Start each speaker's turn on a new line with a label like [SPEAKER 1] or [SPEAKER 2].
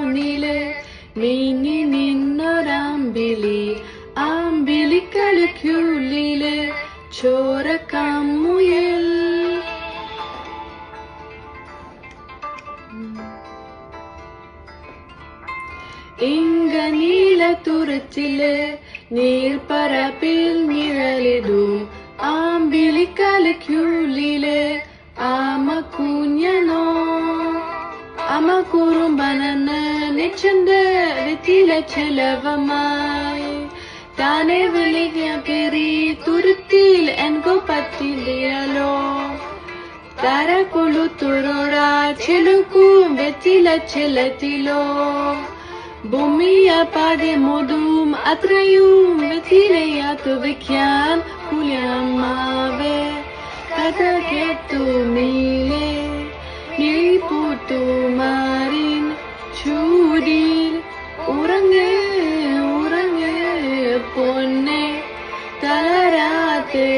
[SPEAKER 1] കോണില് നീങ്ങി നിന്നൊരാമ്പിളി ആമ്പിളിക്കലയ്ക്കുള്ളില് ചോരക്കാമുയൽ ഇങ്കനീല തുറച്ചില് നീർപ്പരപ്പിൽ നിഴലിടും ആമ്പിളിക്കലയ്ക്കുള്ളില് ആമ കുഞ്ഞനോ അമ കുറുമ്പനെന്ന് നെച്ചന്റെ വെറ്റില ചെലവമായി താനെ വിളിക്കാൻ പേരി തുരുത്തിൽ എൻകോ പറ്റില്ലല്ലോ താര കൊളുത്തുറോറ ചെലുക്കും വെറ്റില ചെലത്തിലോ ഭൂമിയ പാടെ മോതും അത്രയും വെറ്റിലയാത്തു വെക്കാൻ പുലിയമ്മാവേ കഥ കേട്ടു മീലെ നീപ്പൂത്തു മാറിൻ ചൂടിൽ ഉറങ്ങേ ഉറങ്ങേ പൊന്നെ തളരാത്തെ